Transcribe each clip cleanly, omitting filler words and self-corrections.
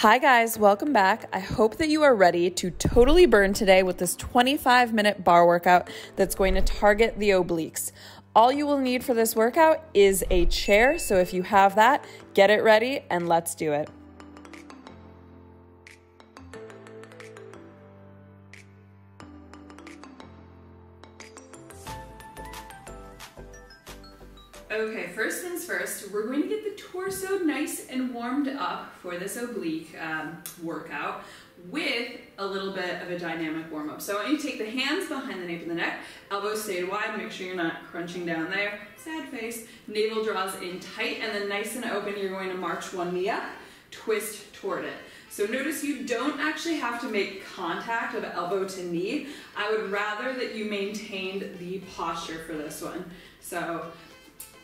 Hi guys, welcome back. I hope that you are ready to totally burn today with this 25-minute bar workout that's going to target the obliques. All you will need for this workout is a chair, so if you have that, get it ready and let's do it. Okay, first things first, we're going to get the torso nice and warmed up for this oblique workout with a little bit of a dynamic warm-up. So I want you to take the hands behind the nape of the neck, elbows stay wide, make sure you're not crunching down there, sad face, navel draws in tight, and then nice and open, you're going to march one knee up, twist toward it. So notice you don't actually have to make contact of elbow to knee. I would rather that you maintained the posture for this one. So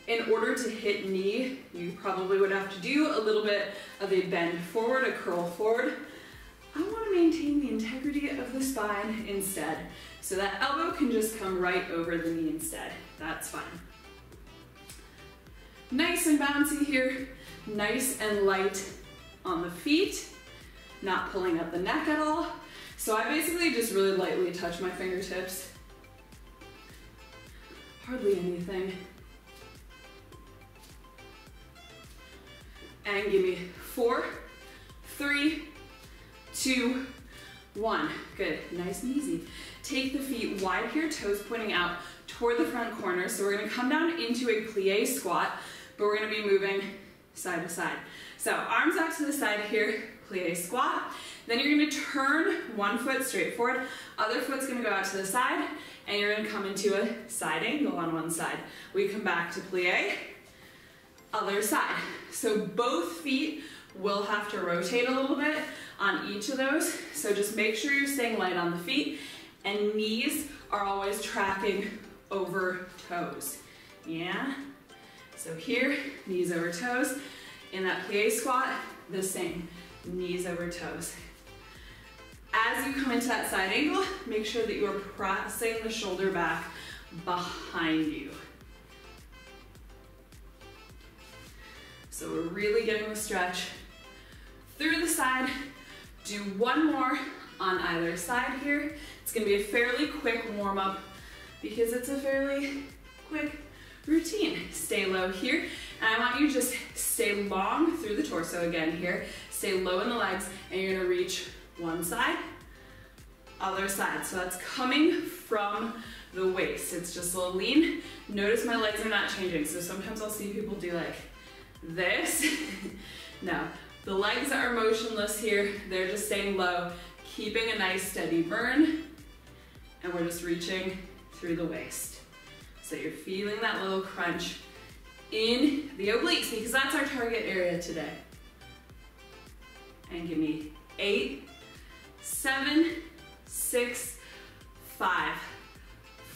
in order to hit knee, you probably would have to do a little bit of a bend forward, a curl forward. I want to maintain the integrity of the spine instead. So that elbow can just come right over the knee instead. That's fine. Nice and bouncy here, nice and light on the feet, not pulling up the neck at all. So I basically just really lightly touch my fingertips. Hardly anything. And give me 4, 3, 2, 1. Good, nice and easy. Take the feet wide here, toes pointing out toward the front corner. So we're gonna come down into a plie squat, but we're gonna be moving side to side. So arms out to the side here, plie squat. Then you're gonna turn one foot straight forward, other foot's gonna go out to the side, and you're gonna come into a side angle on one side. We come back to plie, other side. So both feet will have to rotate a little bit on each of those. So just make sure you're staying light on the feet and knees are always tracking over toes. Yeah? So here, knees over toes. In that plie squat, the same, knees over toes. As you come into that side angle, make sure that you are pressing the shoulder back behind you. So we're really getting the stretch through the side. Do one more on either side here. It's gonna be a fairly quick warm up because it's a fairly quick routine. Stay low here. And I want you to just stay long through the torso again here. Stay low in the legs and you're gonna reach one side, other side. So that's coming from the waist. It's just a little lean. Notice my legs are not changing. So sometimes I'll see people do like this. No, the legs are motionless here. They're just staying low, keeping a nice steady burn, and we're just reaching through the waist. So you're feeling that little crunch in the obliques because that's our target area today. And give me 8, 7, 6, 5,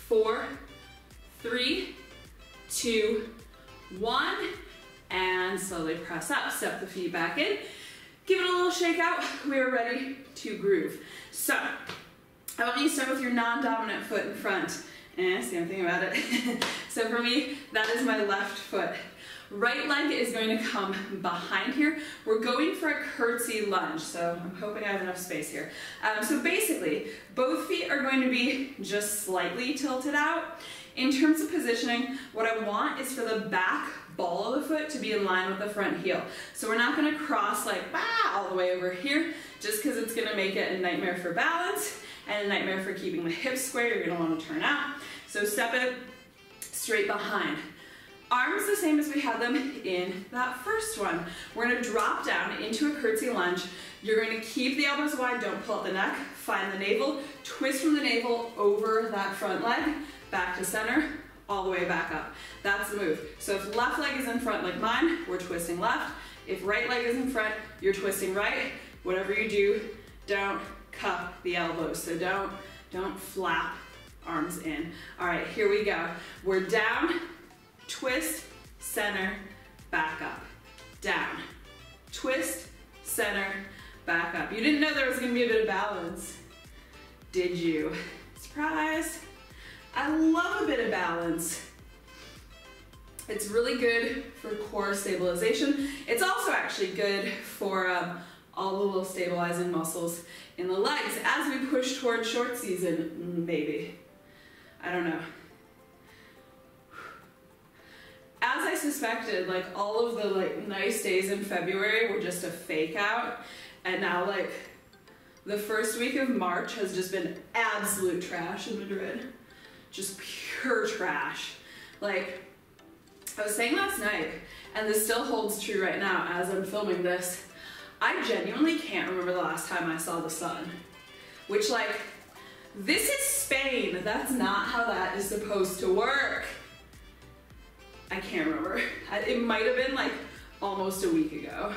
4, 3, 2, 1. And slowly press up, step the feet back in, give it a little shake out. We are ready to groove. So, I want you to start with your non-dominant foot in front. Same thing about it. So for me, that is my left foot. Right leg is going to come behind here. We're going for a curtsy lunge, so I'm hoping I have enough space here. So basically, both feet are going to be just slightly tilted out. In terms of positioning, what I want is for the back ball of the foot to be in line with the front heel. So we're not gonna cross like all the way over here, just because it's gonna make it a nightmare for balance and a nightmare for keeping the hips square. You're gonna wanna turn out. So step it straight behind. Arms the same as we had them in that first one. We're gonna drop down into a curtsy lunge. You're going to keep the elbows wide, don't pull up the neck, find the navel, twist from the navel over that front leg, back to center, all the way back up. That's the move. So if left leg is in front like mine, we're twisting left. If right leg is in front, you're twisting right. Whatever you do, don't cup the elbows. So don't flap arms in. All right, here we go. We're down, twist, center, back up. Down, twist, center, back up. You didn't know there was gonna be a bit of balance, did you? Surprise. I love a bit of balance. It's really good for core stabilization. It's also actually good for all the little stabilizing muscles in the legs as we push towards short season, maybe. I don't know. As I suspected, like all of the like nice days in February were just a fake out, and now like the first week of March has just been absolute trash in Madrid. Just pure trash. Like, I was saying last night, and this still holds true right now as I'm filming this, I genuinely can't remember the last time I saw the sun. Which, like, this is Spain. That's not how that is supposed to work. I can't remember. It might have been like almost a week ago.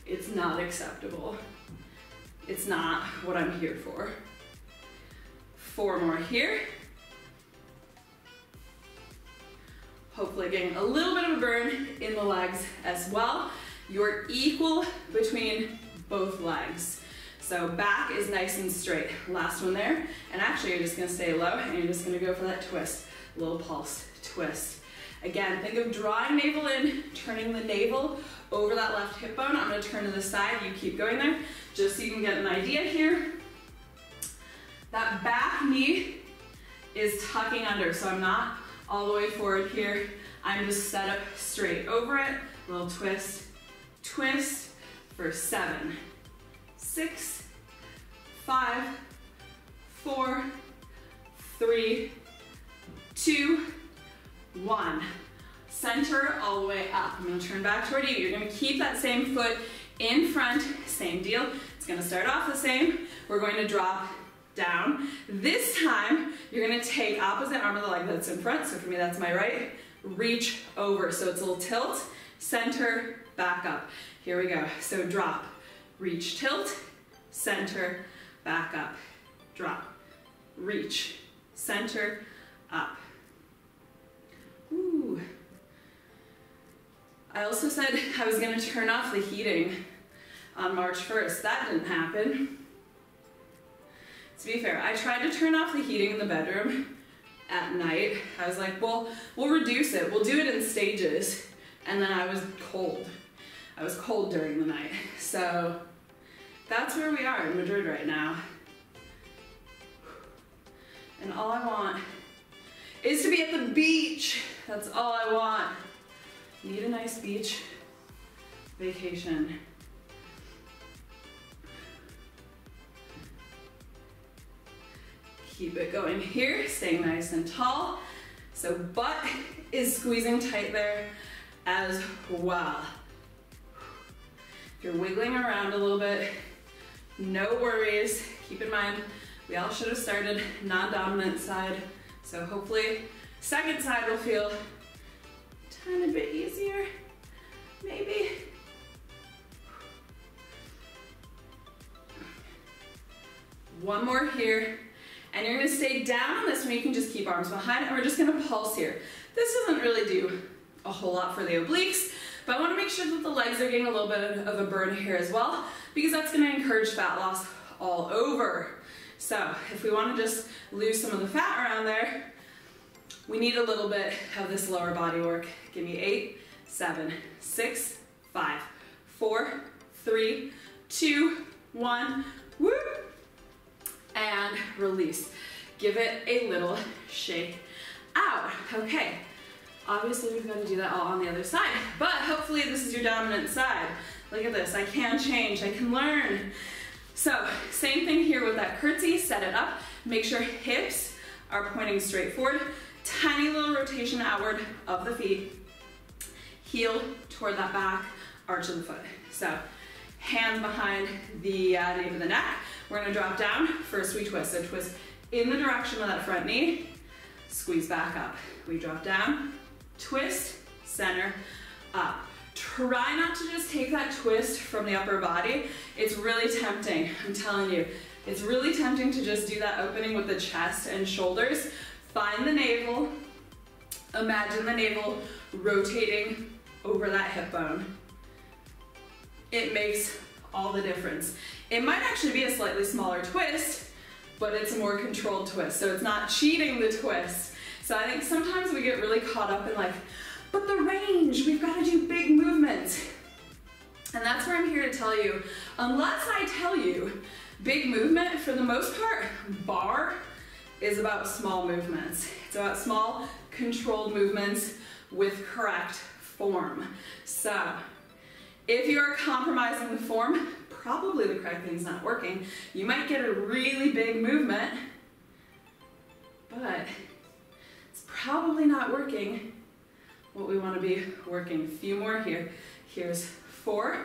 It's not acceptable. It's not what I'm here for. 4 more here. Hopefully getting a little bit of a burn in the legs as well. You're equal between both legs. So back is nice and straight. Last one there. And actually you're just gonna stay low and you're just gonna go for that twist. Little pulse twist. Again, think of drawing navel in, turning the navel over that left hip bone. I'm gonna turn to the side, you keep going there, just so you can get an idea here. That back knee is tucking under, so I'm not all the way forward here. I'm just set up straight over it. Little twist, twist for 7, 6, 5, 4, 3, 2, 1. Center all the way up. I'm gonna turn back toward you. You're gonna keep that same foot in front, same deal. It's gonna start off the same. We're going to drop down. This time, you're gonna take opposite arm of the leg that's in front. So for me, that's my right. Reach over. So it's a little tilt, center, back up. Here we go. So drop, reach, tilt, center, back up. Drop, reach, center, up. Ooh. I also said I was gonna turn off the heating on March 1st. That didn't happen. To be fair, I tried to turn off the heating in the bedroom at night. I was like, well, we'll reduce it. We'll do it in stages. And then I was cold. I was cold during the night. So that's where we are in Madrid right now. And all I want is to be at the beach. That's all I want. Need a nice beach vacation. Keep it going here, staying nice and tall. So butt is squeezing tight there as well. If you're wiggling around a little bit, no worries. Keep in mind, we all should have started non-dominant side. So hopefully, second side will feel a tiny bit easier, maybe. One more here. And you're gonna stay down on this one. You can just keep arms behind, and we're just gonna pulse here. This doesn't really do a whole lot for the obliques, but I wanna make sure that the legs are getting a little bit of a burn here as well, because that's gonna encourage fat loss all over. So if we wanna just lose some of the fat around there, we need a little bit of this lower body work. Give me 8, 7, 6, 5, 4, 3, 2, 1, woo! And release. Give it a little shake out. Okay, obviously we've got to do that all on the other side, but hopefully this is your dominant side. Look at this, I can change, I can learn. So, same thing here with that curtsy, set it up, make sure hips are pointing straight forward, tiny little rotation outward of the feet, heel toward that back, arch of the foot. So, hands behind the nape of the neck. We're gonna drop down, first we twist. So twist in the direction of that front knee, squeeze back up. We drop down, twist, center, up. Try not to just take that twist from the upper body. It's really tempting, I'm telling you. It's really tempting to just do that opening with the chest and shoulders. Find the navel, imagine the navel rotating over that hip bone. It makes all the difference. It might actually be a slightly smaller twist, but it's a more controlled twist, so it's not cheating the twist. So I think sometimes we get really caught up in like, but the range, we've got to do big movements. And that's where I'm here to tell you, unless I tell you, big movement, for the most part, bar is about small movements. It's about small, controlled movements with correct form. So, if you are compromising the form, probably the correct thing's not working. You might get a really big movement, but it's probably not working what we want to be working. A few more here. Here's 4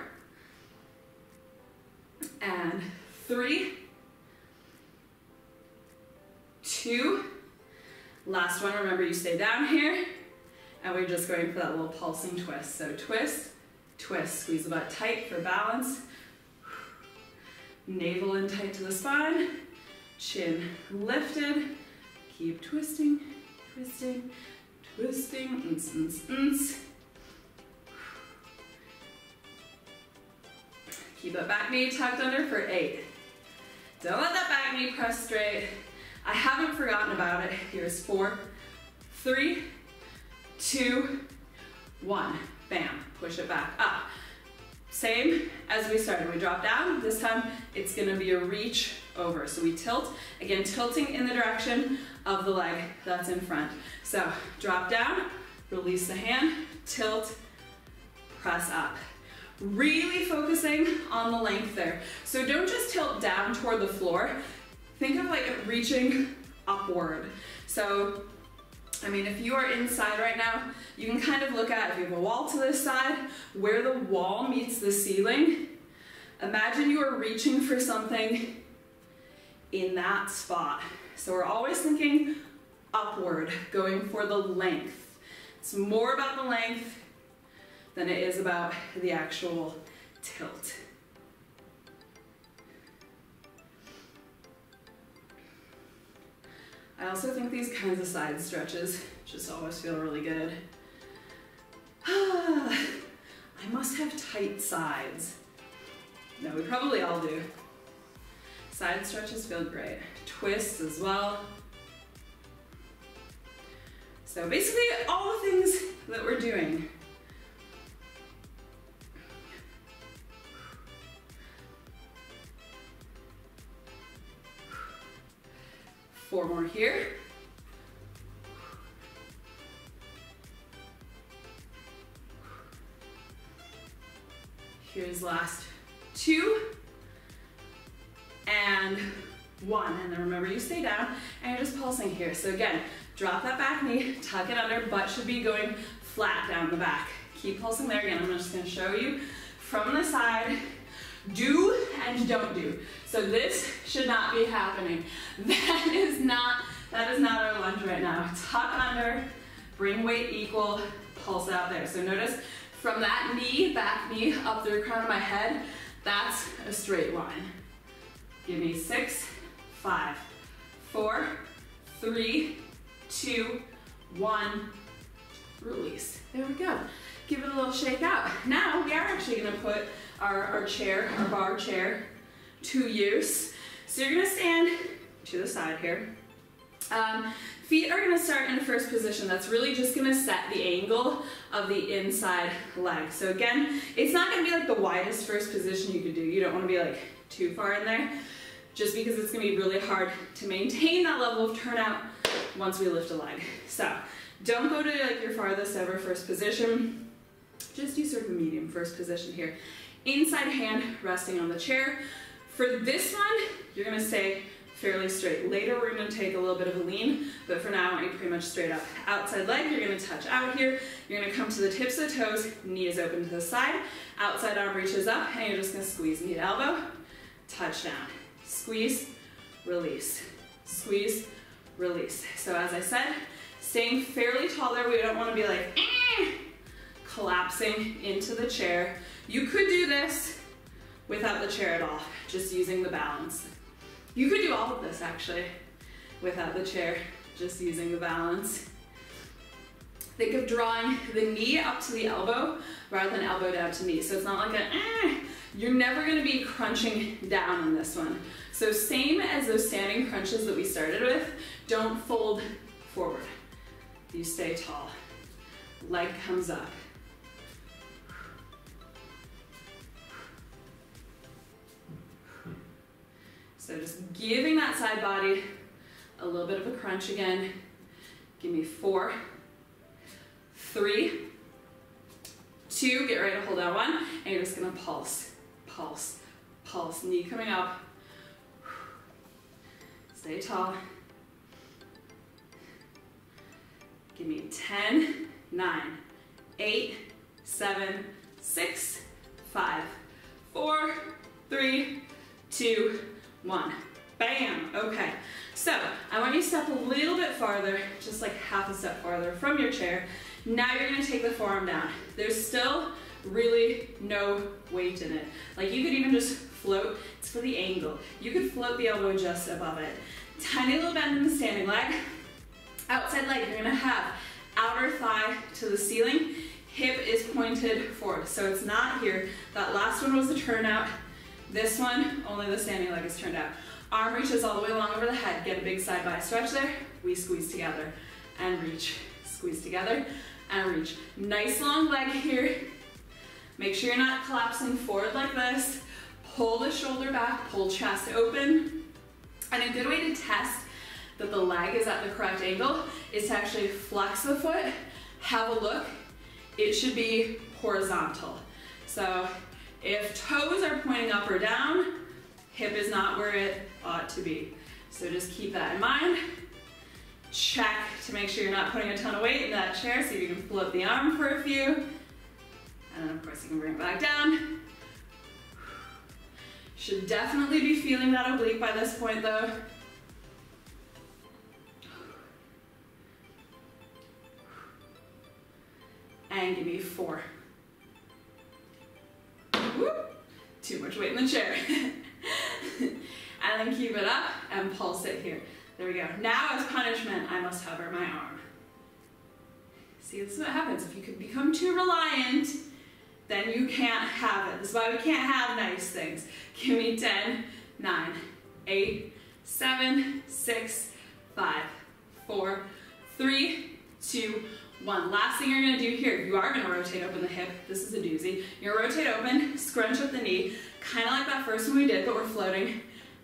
and 3, 2, last one. Remember, you stay down here, and we're just going for that little pulsing twist. So twist, twist, squeeze the butt tight for balance, navel in tight to the spine, chin lifted, keep twisting, twisting, twisting, Keep that back knee tucked under for 8. Don't let that back knee press straight. I haven't forgotten about it. Here's 4, 3, 2, 1. Bam, push it back up. Same as we started. We drop down. This time it's gonna be a reach over. So we tilt, again, tilting in the direction of the leg that's in front. So drop down, release the hand, tilt, press up. Really focusing on the length there. So don't just tilt down toward the floor. Think of like reaching upward. So, I mean, if you are inside right now, you can kind of look at, if you have a wall to this side, where the wall meets the ceiling. Imagine you are reaching for something in that spot. So we're always thinking upward, going for the length. It's more about the length than it is about the actual tilt. I also think these kinds of side stretches just always feel really good. I must have tight sides. No, we probably all do. Side stretches feel great. Twists as well. So basically all the things that we're doing. Four more here. Here's last 2 and 1. And then remember, you stay down and you're just pulsing here. So again, drop that back knee, tuck it under, butt should be going flat down the back. Keep pulsing there. Again, I'm just gonna show you from the side. Do and don't do. So this should not be happening. That is not our lunge right now. Tuck under, bring weight equal, pulse out there. So notice from that knee, back knee, up through the crown of my head, that's a straight line. Give me 6, 5, 4, 3, 2, 1, release. There we go. Give it a little shake out. Now we are actually gonna put our bar chair to use. So you're gonna stand to the side here. Feet are gonna start in the first position. That's really just gonna set the angle of the inside leg. So again, it's not gonna be like the widest first position you could do. You don't wanna be like too far in there, just because it's gonna be really hard to maintain that level of turnout once we lift a leg. So don't go to like your farthest ever first position. Just do sort of a medium first position here. Inside hand resting on the chair. For this one, you're gonna stay fairly straight. Later, we're gonna take a little bit of a lean, but for now, I want you pretty much straight up. Outside leg, you're gonna touch out here. You're gonna come to the tips of the toes, knee is open to the side. Outside arm reaches up, and you're just gonna squeeze knee to elbow, touch down. Squeeze, release. Squeeze, release. So as I said, staying fairly tall there. We don't wanna be like, collapsing into the chair. You could do this without the chair at all, just using the balance. You could do all of this actually without the chair, just using the balance. Think of drawing the knee up to the elbow rather than elbow down to knee. So it's not like you're never gonna be crunching down on this one. So same as those standing crunches that we started with, don't fold forward. You stay tall. Leg comes up. So just giving that side body a little bit of a crunch again. Give me 4, 3, 2, get ready to hold out 1, and you're just gonna pulse, pulse, pulse. Knee coming up. Stay tall. Give me 10, 9, 8, 7, 6, 5, 4, 3, 2, 1. Bam! Okay, so I want you to step a little bit farther, just like half a step farther from your chair. Now you're gonna take the forearm down. There's still really no weight in it. Like you could even just float, it's for the angle. You could float the elbow just above it. Tiny little bend in the standing leg. Outside leg, you're gonna have outer thigh to the ceiling. Hip is pointed forward, so it's not here. That last one was the turnout. This one, only the standing leg is turned out. Arm reaches all the way along over the head. Get a big side body stretch there. We squeeze together and reach. Squeeze together and reach. Nice long leg here. Make sure you're not collapsing forward like this. Pull the shoulder back, pull chest open. And a good way to test that the leg is at the correct angle is to actually flex the foot, have a look. It should be horizontal. So if toes are pointing up or down, hip is not where it ought to be. So just keep that in mind. Check to make sure you're not putting a ton of weight in that chair. See if you can float the arm for a few. And then of course you can bring it back down. Should definitely be feeling that oblique by this point though. And give me 4. Whoop. Too much weight in the chair. And then keep it up and pulse it here. There we go. Now as punishment, I must hover my arm. See, this is what happens. If you could become too reliant, then you can't have it. This is why we can't have nice things. Give me 10, 9, 8, 7, 6, 5, 4, 3, 2, 1. Last thing you're gonna do here, you are gonna rotate open the hip. This is a doozy. You're gonna rotate open, scrunch up the knee, kind of like that first one we did, but we're floating,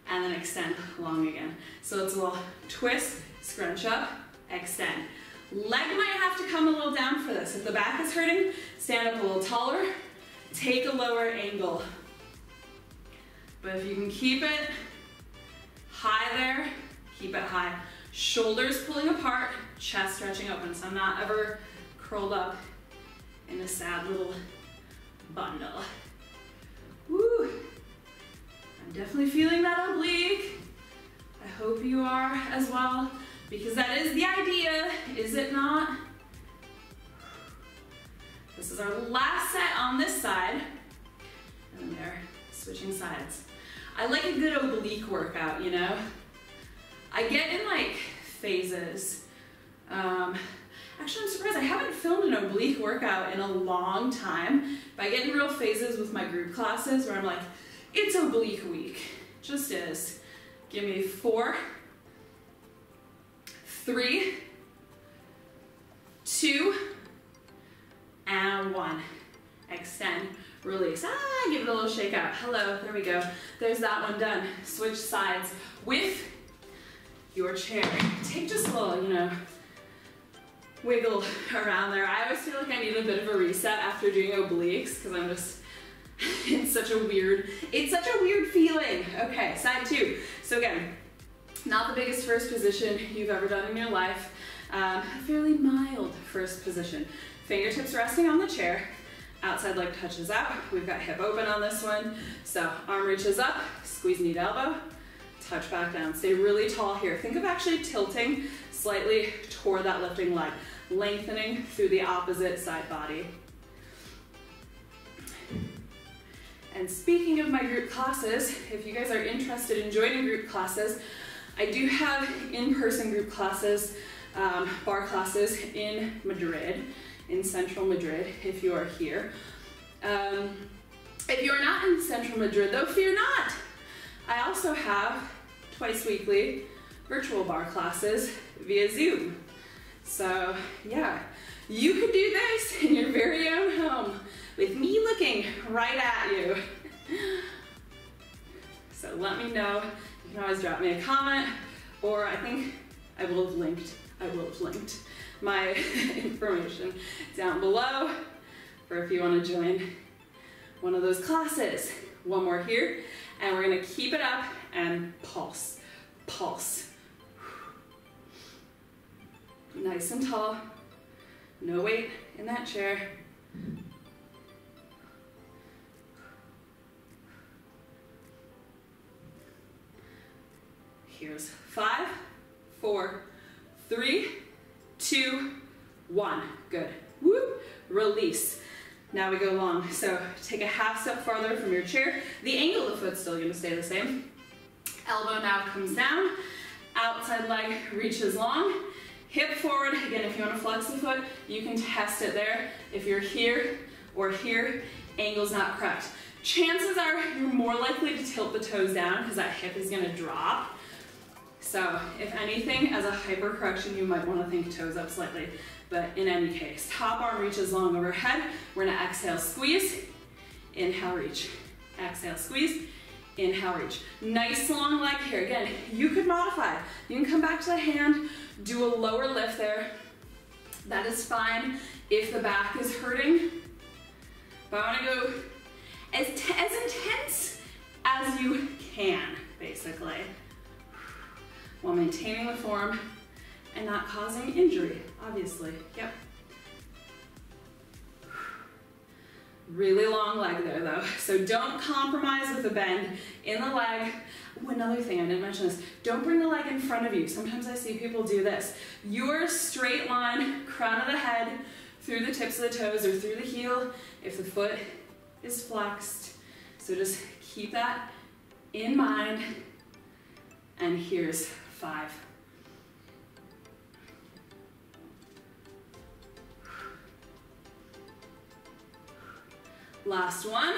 and then extend long again. So it's a little twist, scrunch up, extend. Leg might have to come a little down for this. If the back is hurting, stand up a little taller, take a lower angle. But if you can keep it high there, keep it high. Shoulders pulling apart, chest stretching open. So I'm not ever curled up in a sad little bundle. Woo! I'm definitely feeling that oblique. I hope you are as well, because that is the idea, is it not? This is our last set on this side, and then they're switching sides. I like a good oblique workout, you know? I get in like phases. Actually, I'm surprised I haven't filmed an oblique workout in a long time, but I get in real phases with my group classes where I'm like, it's oblique week, just is. Give me 4, 3, 2, and 1. Extend, release. Give it a little shake out. Hello, there we go. There's that one done. Switch sides with your chair. Take just a little, you know, wiggle around there. I always feel like I need a bit of a reset after doing obliques because I'm just, it's such a weird feeling. Okay, side 2. So again, not the biggest first position you've ever done in your life. A fairly mild first position. Fingertips resting on the chair. Outside leg touches out. We've got hip open on this one. So arm reaches up, squeeze knee to elbow, touch back down. Stay really tall here. Think of actually tilting slightly toward that lifting leg, lengthening through the opposite side body. And speaking of my group classes, if you guys are interested in joining group classes, I do have in-person group classes, bar classes in Madrid, in central Madrid, if you are here. If you're not in central Madrid, though, fear not. I also have twice weekly virtual bar classes via Zoom. So yeah, you could do this in your very own home with me looking right at you. So let me know. You can always drop me a comment, or I think I will have linked my information down below for if you want to join one of those classes. One more here, and we're gonna keep it up and pulse, pulse. Nice and tall, no weight in that chair. Here's 5, 4, 3, 2, 1. Good. Whoop. Release. Now we go long. So take a half step farther from your chair. The angle of the foot's still going to stay the same. Elbow now comes down. Outside leg reaches long. Hip forward. Again, if you want to flex the foot, you can test it there. If you're here or here, angle's not correct. Chances are you're more likely to tilt the toes down because that hip is going to drop. So if anything, as a hyper correction, you might want to think toes up slightly. But in any case, top arm reaches long overhead. We're gonna exhale, squeeze, inhale, reach. Exhale, squeeze, inhale, reach. Nice long leg here. Again, you could modify. You can come back to the hand, do a lower lift there. That is fine if the back is hurting. But I wanna go as intense as you can, basically, while maintaining the form and not causing injury, obviously. Yep. Really long leg there though, so don't compromise with the bend in the leg. Oh, another thing, I didn't mention this, don't bring the leg in front of you. Sometimes I see people do this. Your straight line, crown of the head, through the tips of the toes or through the heel if the foot is flexed. So just keep that in mind. And here's 5. Last one.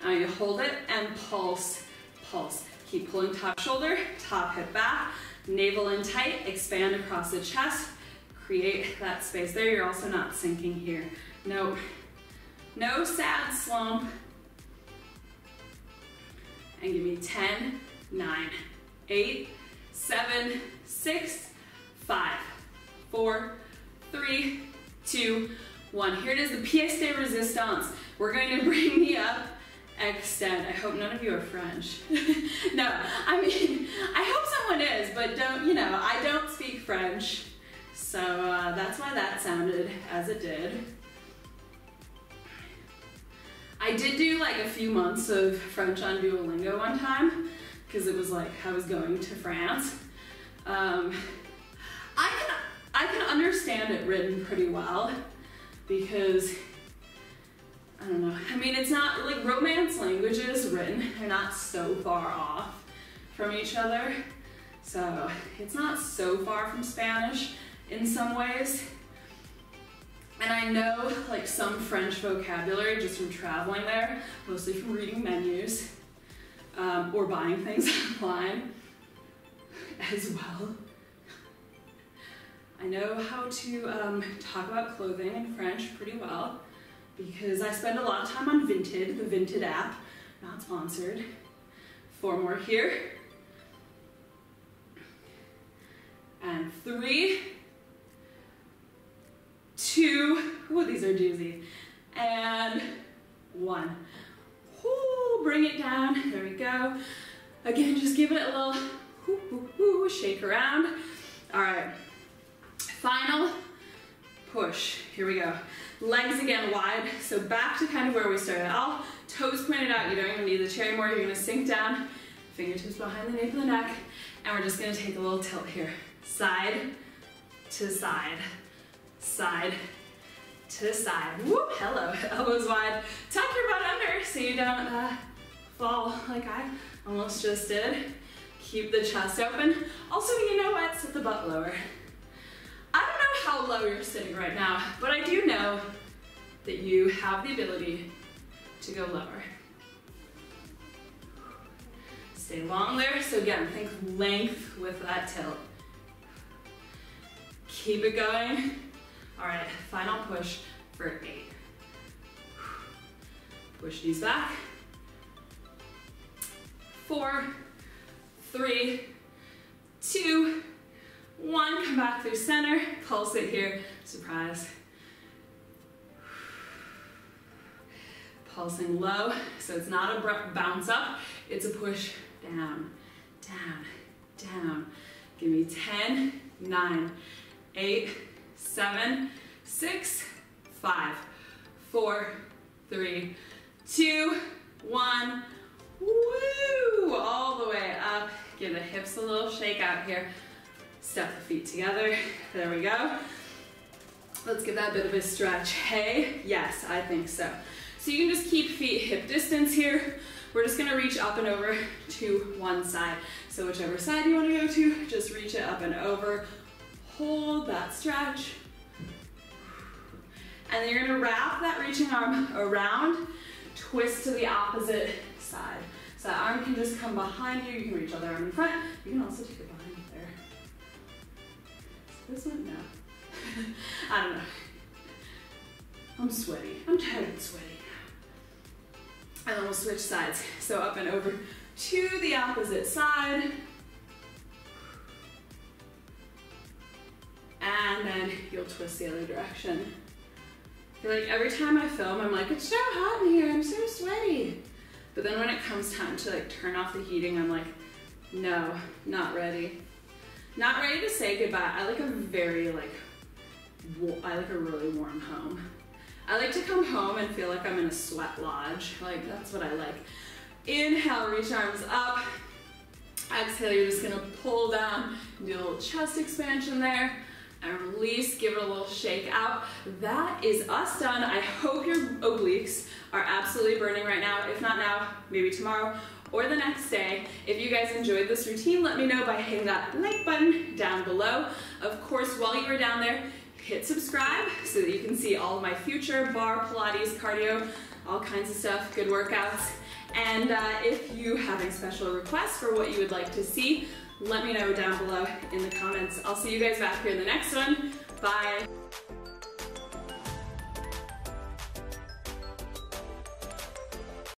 Now you hold it and pulse, pulse. Keep pulling top shoulder, top hip back, navel in tight, expand across the chest, create that space there. You're also not sinking here. No sad slump. And give me 10, 9, 8, 7, 6, 5, 4, 3, 2, 1. Here it is, the pièce de résistance. We're going to bring me up, extend. I hope none of you are French. No, I mean, I hope someone is, but don't, you know, I don't speak French. So that's why that sounded as it did. I did do like a few months of French on Duolingo one time, because it was like I was going to France. I can understand it written pretty well, because I don't know, I mean, it's not like Romance languages written, they're not so far off from each other. So it's not so far from Spanish in some ways. And I know like some French vocabulary just from traveling there, mostly from reading menus or buying things online as well. I know how to talk about clothing in French pretty well because I spend a lot of time on Vinted, the Vinted app, not sponsored. 4 more here. And 3, 2, ooh, these are doozy, and 1. Ooh, bring it down, there we go. Again, just give it a little shake around. All right, final push, here we go. Legs again wide, so back to kind of where we started. All toes pointed out, you don't even need the chair anymore. You're gonna sink down, fingertips behind the nape of the neck, and we're just gonna take a little tilt here. Side to side, side to side. Whoop, hello, elbows wide. Tuck your butt under so you don't fall like I almost just did. Keep the chest open. Also, you know what, sit the butt lower. I don't know how low you're sitting right now, but I do know that you have the ability to go lower. Stay long there, so again, think length with that tilt. Keep it going. All right, final push for 8. Push these back. 4, 3, 2, 1. Come back through center, pulse it here, surprise. Pulsing low, so it's not a bounce up, it's a push down, down, down. Give me 10, 9, 8, 7, 6, 5, 4, 3, 2, 1. Woo! All the way up. Give the hips a little shake out here. Step the feet together. There we go. Let's give that a bit of a stretch. Hey, yes, I think so. So you can just keep feet hip distance here. We're just gonna reach up and over to one side. So whichever side you wanna go to, just reach it up and over. Hold that stretch. And then you're gonna wrap that reaching arm around, twist to the opposite side. So that arm can just come behind you. You can reach other arm in front. You can also take it behind you there. So this one, no. I don't know. I'm sweaty. I'm tired and sweaty. And then we'll switch sides. So up and over to the opposite side. And then you'll twist the other direction. I feel like every time I film, I'm like, it's so hot in here, I'm so sweaty. But then when it comes time to like turn off the heating, I'm like, no, not ready. Not ready to say goodbye. I like a very like, I like a really warm home. I like to come home and feel like I'm in a sweat lodge. Like, that's what I like. Inhale, reach arms up. Exhale, you're just gonna pull down, do a little chest expansion there, and release, give it a little shake out. That is us done. I hope your obliques are absolutely burning right now. If not now, maybe tomorrow or the next day. If you guys enjoyed this routine, let me know by hitting that like button down below. Of course, while you are down there, hit subscribe so that you can see all of my future barre, Pilates, cardio, all kinds of stuff, good workouts. And if you have a special request for what you would like to see, let me know down below in the comments. I'll see you guys back here in the next one. Bye.